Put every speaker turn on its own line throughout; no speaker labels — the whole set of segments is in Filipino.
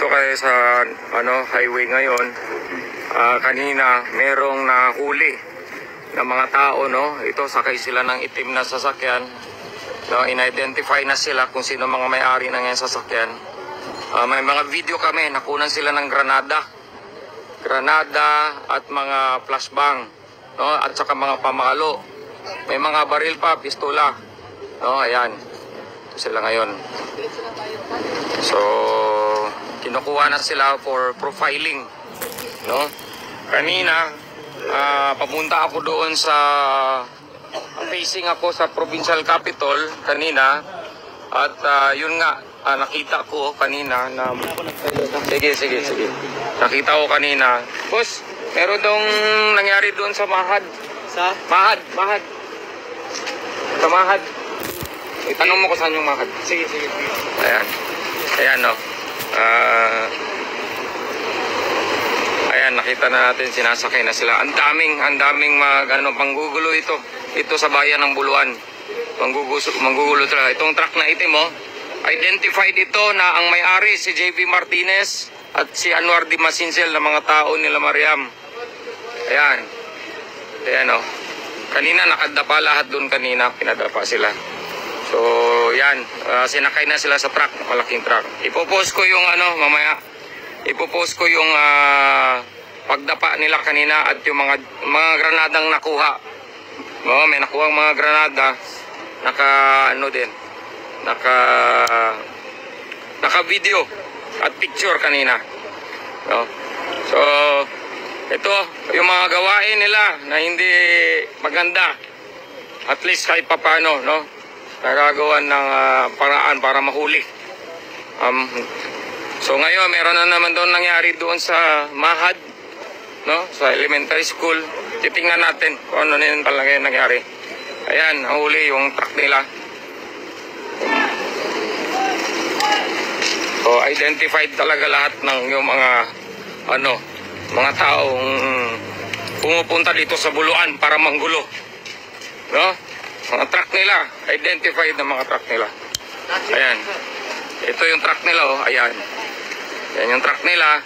Dito kayo sa highway ngayon. Kanina merong nahuli na mga tao, no? Ito, sakay sila ng itim na sasakyan. No, in-identify na sila kung sino mga may-ari ng yung sasakyan. May mga video kami, nakunan sila ng granada at mga flashbang, no? At saka mga pamalo. May mga baril pa, pistola. No, ayan. Ito sila ngayon. So, kinukuha na sila for profiling, no? Kanina, papunta ako doon sa facing ako sa provincial capital kanina at yun nga, nakita ko kanina na sige. Nakita ko kanina, boss, meron dong nangyari doon sa Mahad. Sa? Mahad. Sa Mahad. Itanong mo ko saan yung Mahad. Sige. Ayan, no. Ayan, nakita na natin, sinasakay na sila. Ang daming panggugulo ito. Ito sa bayan ng Buluan. Manggugulo talaga. Itong truck na itim, identified ito na ang may-ari si JV Martinez at si Anwar Di Masincel na mga tao nila Mariam. Ayan, kanina nakadapa lahat doon kanina, pinadapa sila. So, yan, sinakay na sila sa truck, malaking truck. Ipopost ko yung mamaya. Ipopost ko yung pagdapa nila kanina at yung mga granadang nakuha. May nakuha mga granada, naka video at picture kanina. No? So, ito yung mga gawain nila na hindi maganda. At least kahit papano, no? Nagagawa ng paraan para mahuli. So ngayon meron na naman doon nangyari doon sa Mahad, no? Sa elementary school. Titingnan natin kung ano na talaga yung nangyari. Ayan, nahuli yung truck nila. So identified talaga lahat ng yung mga taong pumupunta dito sa Buluan para manggulo, no? Mga truck nila, identified na mga truck nila. Ayan. Ito yung truck nila, ayan. Yan yung truck nila.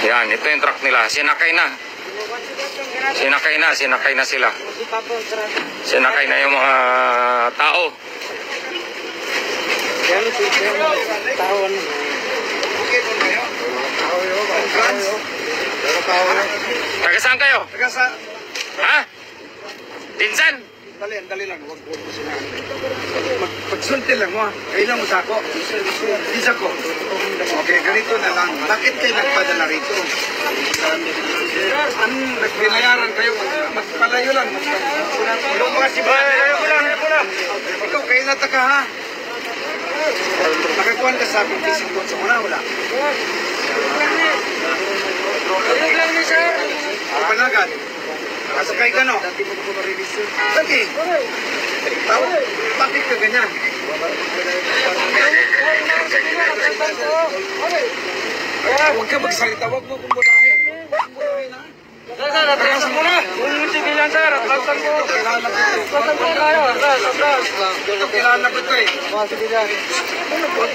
Yan, ito yung truck nila. Sinakay na sila. Sinakay na yung mga tao. Taga saan kayo? Ha? Pinsan?
Dali lang, huwag mo sila. Pagsunti lang mo, kailan mo sa ako? Isa ko. Okay, ganito na lang. Bakit kayo nagpadala rito? Nagbinayaran kayo, magpalayo lang. Ikaw, kayo nataka ha? Nakakuhan ka sa aking pising doon sa muna, wala? Panagad. Kasakay ka, no? Sige. Bakit ka ganyan? Huwag ka magsalita. Huwag mo kumbulahin. Sir, atrasan mo na. Kung sibilan, sir, atrasan mo. Atrasan mo tayo. Kilala ko ito eh. Mga sibilan. Huwag.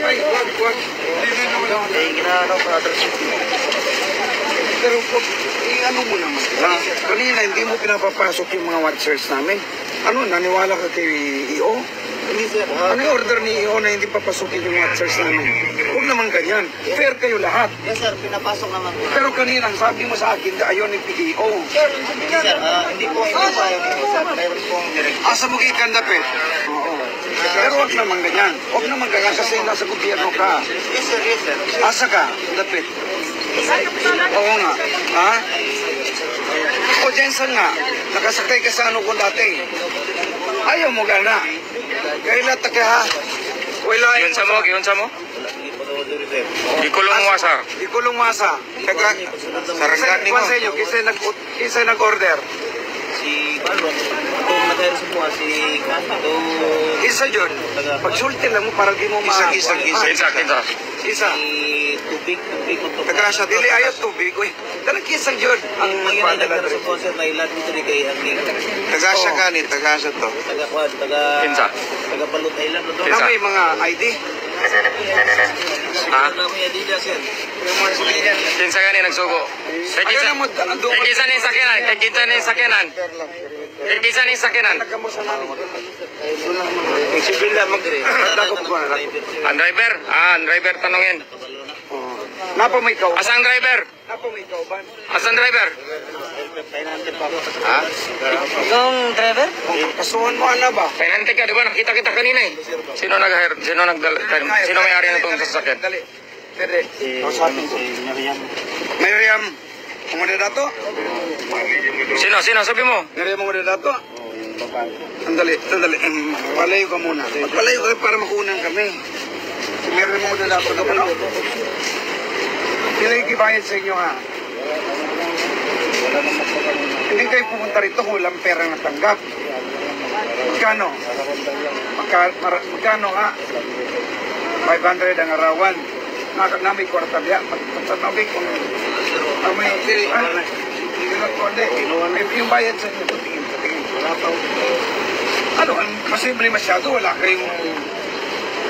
Ginano pa atrasan mo. Pero ano mo naman? Kanina hindi mo pinapapasok yung mga watchers namin. Naniwala ka kay EO? Hindi sir. Ano yung order ni EO na hindi papasukin yung watchers namin? Huwag naman ganyan. Fair kayo lahat.
Yes sir, pinapasok naman po.
Pero kanina sabi mo sa akin na ayaw ng EO.
Sir, hindi po pa yun sir. Mayroon pong direct.
Asa mo kikandapit? Oo. Pero huwag naman ganyan. Huwag naman ganyan kasi nasa gobyerno ka.
Yes sir.
Asa ka? Dapit. Oo nga. Ha? O Jensen nga, nakasakay ka sa ano ko dati. Ayaw mo gana. Kailan taka ha? Wala
Yun sa mo?
Ikulong masa. Sarangani mo. Kisay nag-order.
Si Palo, itong nag-aeroson po si Kanto.
Isa yun. Pagsulti lang mo para di mo
Isa.
Isa.
Tubig ko to.
Tagasya dili ayat tubig. Uy, dalag isang yun.
Ang mga nag-aeroson po sir, may lahat dito rin kay Hangling.
Tagasya ka ni, tagasya to.
Taga Palut Island.
Na may mga ID?
Ha?
Kami Adidas yan.
Kinsa gani nagsugo? Kay kinsa
Ayaw na mo,
kay kinsa ni sakinan? Kay kinsa ni sakinan? Kay kinsa ni sakinan?
Nagkamo sa nani. Sibil lang magdako ko na.
Ang driver? Ah, ang driver tanungin.
Napa may ikaw?
Asa ang driver?
Napa may ikaw ba?
Asa ang driver?
Ha?
Ikaw ang driver?
Kasuhan mo ana ba?
Pinante ka, di ba? Nakita kita kanina eh. Sino nag-hire? Sino may-ari na itong sasakyan?
Dali. Dali. Kausapin ko. Miriam. Mga dato?
Sino? Sabi mo?
Miriam mga dato? Sandali. Palayo ka muna. Palayo ka para makunan kami. Si Miriam mga dato. Sila yung kibayad sa inyo ha. Hindi kayo pumunta rito kung walang pera na tanggap. Magkano? Magkano ha? 500 ang arawan. Namin kwarta biya. Pagtanabi kung may yung bayad sa inyo. Tingin. Ano? Masimple masyado. Wala kayong...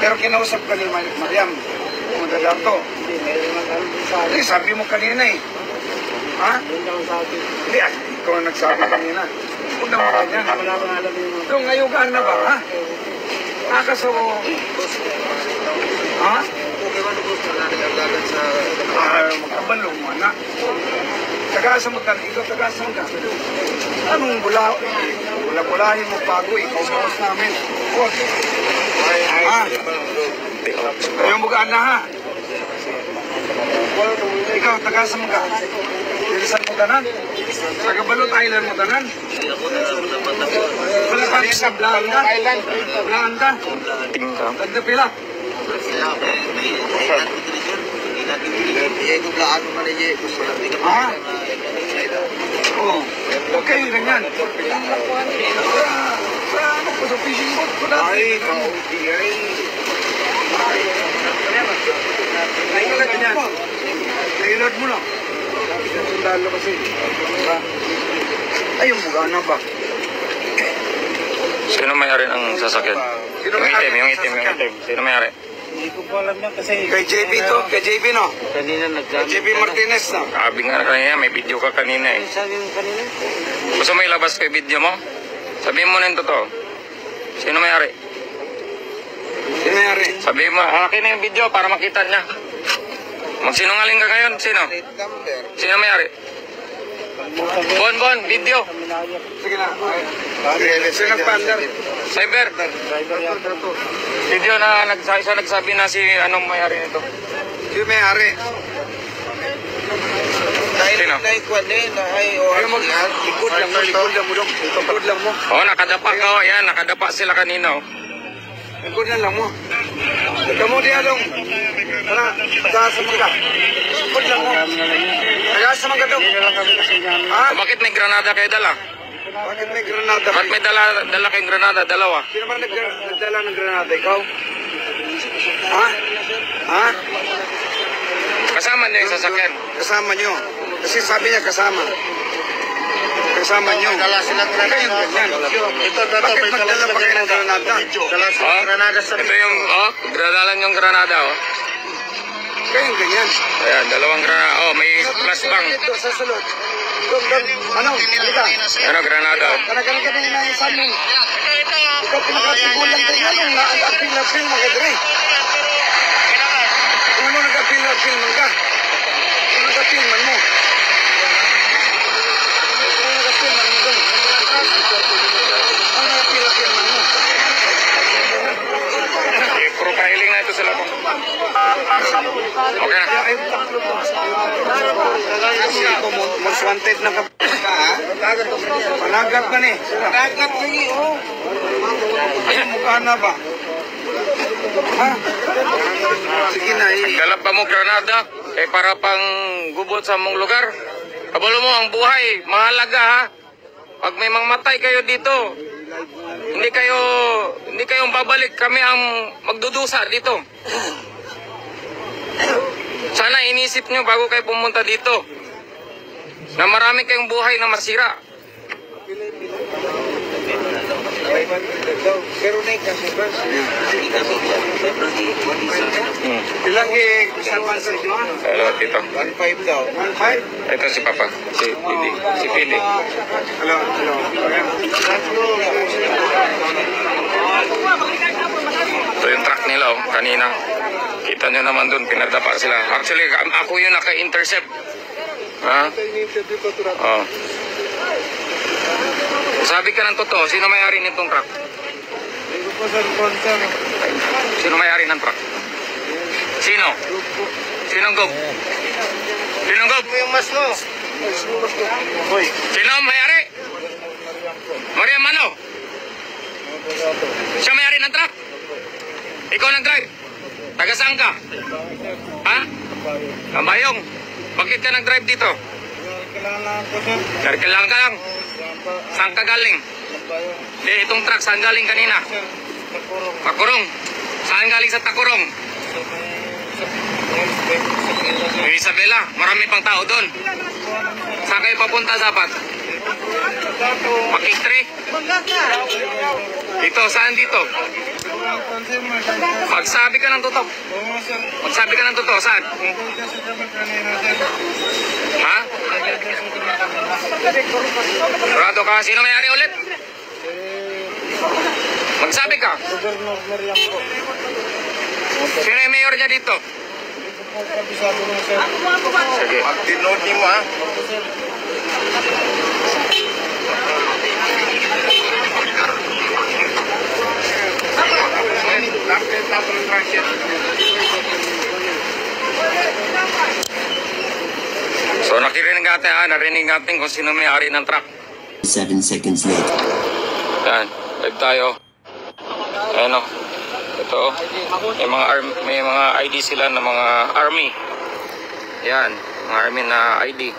Pero kinausap ka ni Mariam. Pumunta dato. Hindi, sabi mo kanina eh. Ha? Hindi, ikaw ang nagsabi kanina. Punta mo ganyan. Doon, ngayugaan na ba, ha? Nakaso... Ha? Magkabalo mo, anak. Tagasa mo ka, ikaw tagasa mo ka. Anong bula-bulahin mo bago, ikaw bawas namin. Ha? Ayaw mo gaan na, ha? Ikaw, tagasa mo ka. Bilisan mo tanan. Tagabalot Island mo tanan. Wala pa rin sa Blanda. Blanda. Tagda pila. Ha? Oo. Huwag kayo ganyan. Ano po sa fishing boat ko dati? Ay, kauti ay. Ay, ka ganyan. Nailad mo na. Sundalo kasi. Ay, yung bugana ba?
Sino may-ari ng sasakyan? Yung itim. Sino may-ari?
Hindi ko po alam yan kasi...
Kay JB to, kay JB no?
Kanina
Kay JB Martinez no?
Sabi nga kanina, may video ka kanina eh.
Sabi mo kanina?
Gusto mo ilabas ko yung video mo? Sabihin mo na yung totoo. Sino may-ari?
Sinayari.
Sabihin mo, akin na yung video para makita niya. Magsinungaling ka ngayon, sino? Sino may-ari? Bon, video.
Sige na. Sino nagpandar?
Cyber. Video na isa nagsabi na si anong may-ari nito.
Sino may-ari?
Sino?
Ayaw mo, likod lang mo dong. Likod lang mo.
Oh, nakadapa ka. Oh, yan, nakadapa sila kanina. Oh.
Likod na lang mo. Kamu dia dong. Tara, tagasa mo ka. Likod lang mo. Tagasa mo ka dong. Ha?
Bakit may granada kayo dala?
Bakit may granada?
Bakit may dala kayong granada? Dalawa.
Sino ba nagdala ng granada? Ikaw? Ha? Ha?
Kasama niyo yung sasakyan.
Kasama nyo. Kasi sabi niya kasama. Kasama nyo. Dala silang granada. Bakit magdala pa kayo ng granada?
Oh, ito yung, granada yung granada, oh.
Kayong ganyan.
Ayan, dalawang granada. Oh, may flashbang.
Dito, sa sulod. Dong. Ano? Halika.
Ano, granada, oh.
Kanagaling ka na yung nangyasan mo. Ikaw pinakatigulan ka niya nung nag-apil-apil mga dre. Kung ano nag-apil-apil man ka. Kung nag-apil man mo. Kung nag-apil man mo dong. Kung nag-apil-apil man mo.
Profiling na ito sila po. Okay na.
Most wanted na ka. Panagat na ni. Panagat na ni, oh. Ay, mukha na ba? Ha? Sige na, eh.
Galap pa mo granada, para pang gubot sa mong lugar. Kabalo mo, ang buhay, mahalaga ha. Pag may mangmatay kayo dito, hindi kayo babalik, kami ang magdudusa dito. Sana inisip nyo bago kayo pumunta dito na marami kayong buhay na masira.
500 daw. Pero na kasi first. Ilang isang pansin mo?
Hello, tito.
1.5 daw. 1.5?
Ito si Papa. Si Pili. Si Pili.
Hello.
Ito yung truck nila, oh, kanina. Kita nyo naman dun, pinadapa sila. Actually, ako yung naka-intercept. Ha? Oh. Sabi ka ng totoo, sino may-ari nitong truck? Sino may-ari ng truck? Sino? Sinong gob? Sinong gob?
Yung mas no.
Sino ang may-ari? Mariam Mano? Siya may-ari ng truck? Ikaw nag-drive? Taga saan ka? Ha? Kambayong. Bakit ka nag-drive dito? Kailangan ka lang. Saan ka galing? Di, itong truck, saan galing kanina? Takurong. Saan galing sa Takurong? Isabela. Marami pang tao doon. Saan kayo papunta dapat? Makiktre? Dito, saan dito? Magsabi ka ng totoo. Magsabi ka ng totoo, saan? Ha? Sigurado ka? Sino may-ari ulit? Magsabi ka. Sino yung mayor niya dito? Sige.
Mag-denote niyo mo ha.
So nakirinig natin, narinig natin kung sino may-ari ng truck.
7 seconds later.
Yan, live tayo. Ayan o. Ito, may mga ID sila ng mga army. Yan, mga army na ID.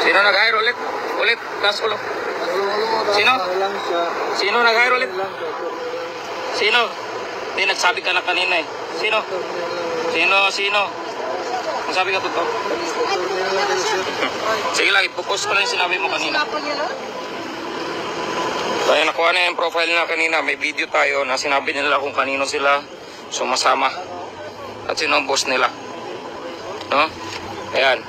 Sino nag-hire ulit? Ulit, last ulo. Sino? Sino nag-hire ulit? Sino? Hindi, nagsabi ka na kanina eh. Sino? Sino? Sabi ka totoo. Sige lang, ipopost ko lang yung sinabi mo kanina. Kaya nakuha na yung profile na kanina. May video tayo na sinabi nila kung kanino sila sumasama. At sino ang boss nila. No? Ayan.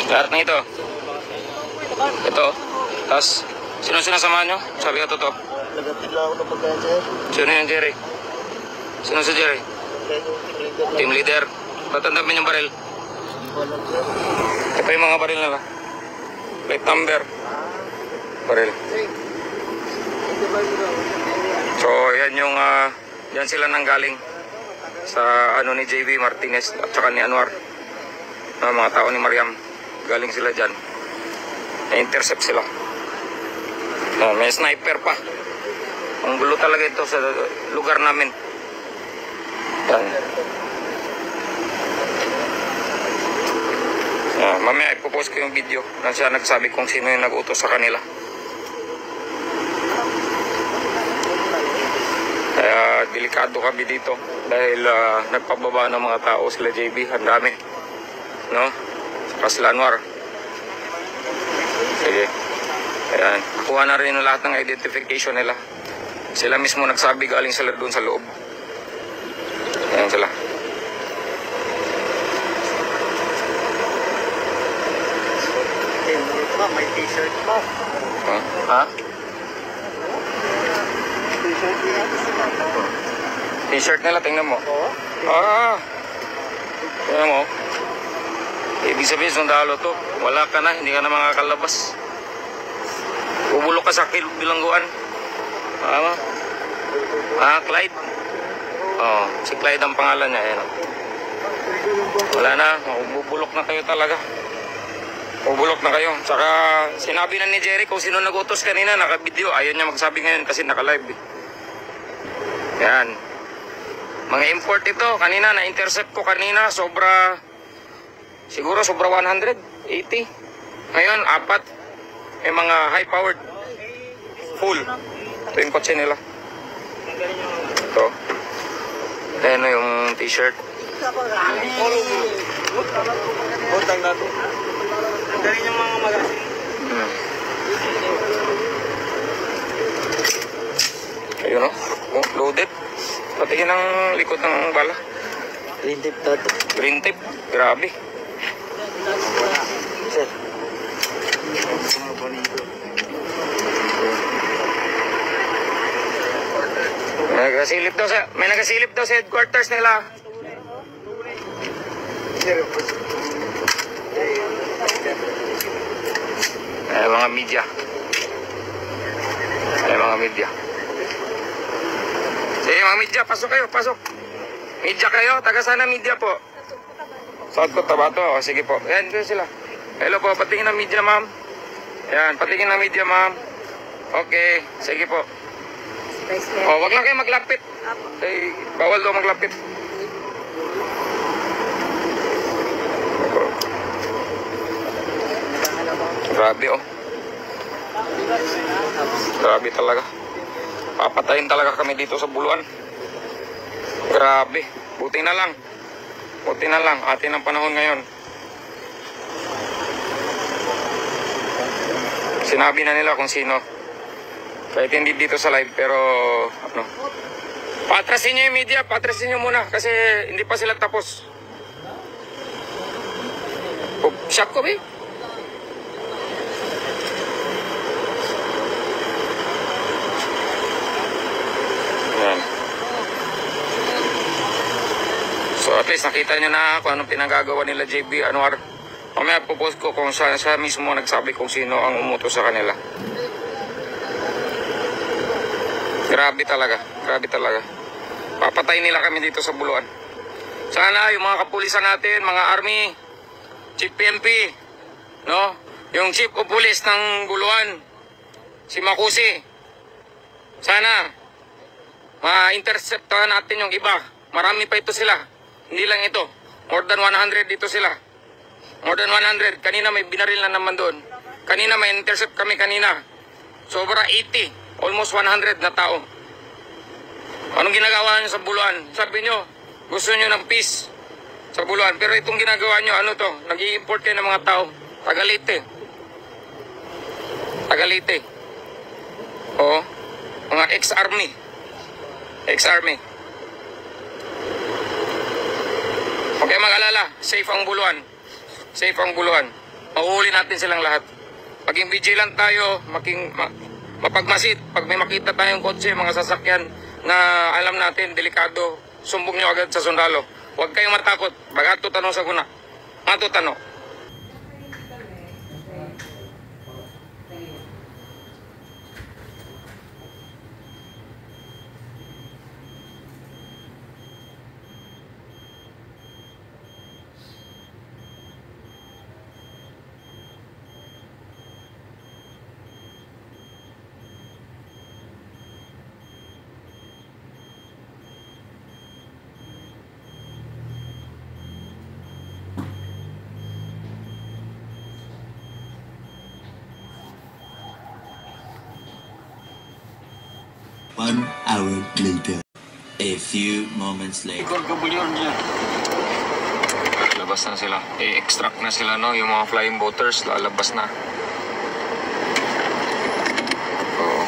Lahat na ito. Ito. Tapos, sino sinasamahan nyo? Sabi ka totoo. Sino yung Jerry? Sino si Jerry? Team leader. Tatandapin yung baril. Ito yung mga baril nila. Plate number. Baril. So, yan yung, yan sila nanggaling sa ano ni JV Martinez at saka ni Anwar. Mga tao ni Mariam. Galing sila dyan. Na-intercept sila. May sniper pa. Ang gulo talaga ito sa lugar namin. Yan. Mamaya ipopost ko yung video na siya nagsabi kung sino yung nag-utos sa kanila. Kaya delikado kami dito dahil nagpababa ng mga tao sila JB, ang dami. No? Saka sila Anwar. Sige. Ayan. Nakuha na rin lahat ng identification nila. Sila mismo nagsabi galing sila doon sa loob. Ayan sila.
May t-shirt pa.
Ha? T-shirt nila, tingnan mo. Tingnan mo. Ibig sabihin, sundalo to. Wala ka na, hindi ka na makakalabas. Bubulok ka sa bilangguan. Tama? Clyde? Si Clyde ang pangalan niya. Ayan. Wala na, bubulok na kayo talaga. Bubulok na kayo. Saka sinabi na ni Jerry kung sino nag-utos kanina, naka-video. Ayaw niya magsabi ngayon kasi naka-live. Yan. Mga import ito. Kanina, na-intercept ko kanina. Siguro sobra 180. Ngayon, 4. May mga high-powered. Full. Ito yung kotse nila. Ito. Ayan na yung t-shirt.
Tanggalin yung mga magasin.
Ayun o. Oh, loaded. Patingin ang likod ng bala.
Green tape tato.
Green tape. Grabe.
Sir.
May nagasilip daw sa headquarters nila. Mga media. Mga media. Sige mga media, pasok kayo, pasok. Media kayo, taga sana media po. South Cotabato, o sige po. Yan, doon sila. Hello po, patingin ng media ma'am. Yan, patingin ng media ma'am. Okay, sige po. Oh, wag lang kayo maglapit. Eh, bawal daw maglapit. Grabe oh. Grabe talaga. Papatayin talaga kami dito sa Buluan. Grabe. Buti na lang. Buti na lang. Atin ang panahon ngayon. Sinabi na nila kung sino. Kahit hindi dito sa live, pero ano. Patrasin nyo yung media. Patrasin nyo muna. Kasi hindi pa sila tapos. Oh, shock ko ba eh? Yan. So at least nakita nyo na kung anong pinagagawa nila JB Anwar. Mamaya pupost ko kung siya mismo nagsabi kung sino ang umutos sa kanila. Grabe talaga. Grabe talaga. Papatay nila kami dito sa Buluan. Sana yung mga kapulisan natin, mga army, Chief PNP, no? Yung Chief of Police ng Buluan, si Makusi. Sana ma-interceptahan natin yung iba. Marami pa ito sila. Hindi lang ito. More than 100 dito sila. More than 100. Kanina may binaril na naman doon. Kanina may intercept kami kanina. Sobra 80. Almost 100 na tao. Anong ginagawa nyo sa Buluan? Sabi nyo, gusto nyo ng peace sa Buluan. Pero itong ginagawa nyo, ano to? Nag-i-import kayo ng mga tao. Tagalite. Tagalite. Oo. Mga ex-army. Ex-army. Okay, mag-alala. Safe ang Buluan. Safe ang Buluan. Mahuhuli natin silang lahat. Maging vigilant tayo, mapagmasid. Pag may makita tayong kotse, mga sasakyan na alam natin, delikado, sumbong nyo agad sa sundalo. Huwag kayong matakot. Bagato tanong sa guna. Mato tanong.
One hour later. A few moments later.
Lalabas na sila. I-extract na sila, no? Yung mga flying boaters, lalabas na. Oo.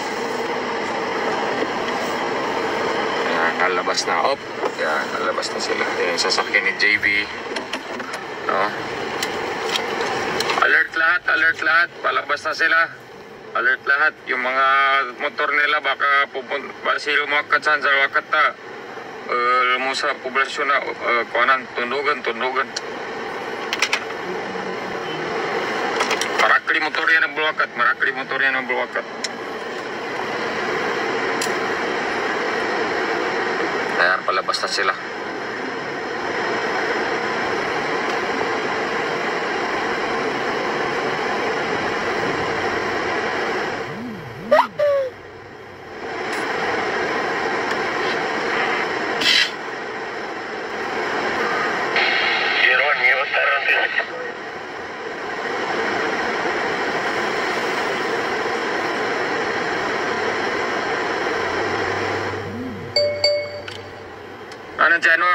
Ayan, lalabas na. Op. Ayan, lalabas na sila. Ayan, yung sasakyan ni JB. No? Alert lahat, alert lahat. Palabas na sila. Alert lahat. Yung mga motor nila baka sila umakat saan sa wakat ta. Mo sa poblasyon na kuanan, tundugan. Marakli motor yan ang bulwakat. Marakli motor yan ang bulwakat. Ayan, palabas na sila.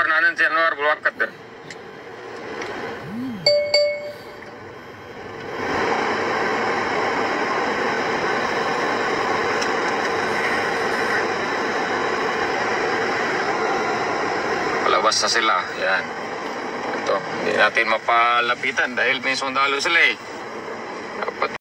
Nanan si Anwar, bulwakat din. Palabas na sila. Yan. Ito. Hindi natin mapalapitan dahil may sundalo sila eh. Dapat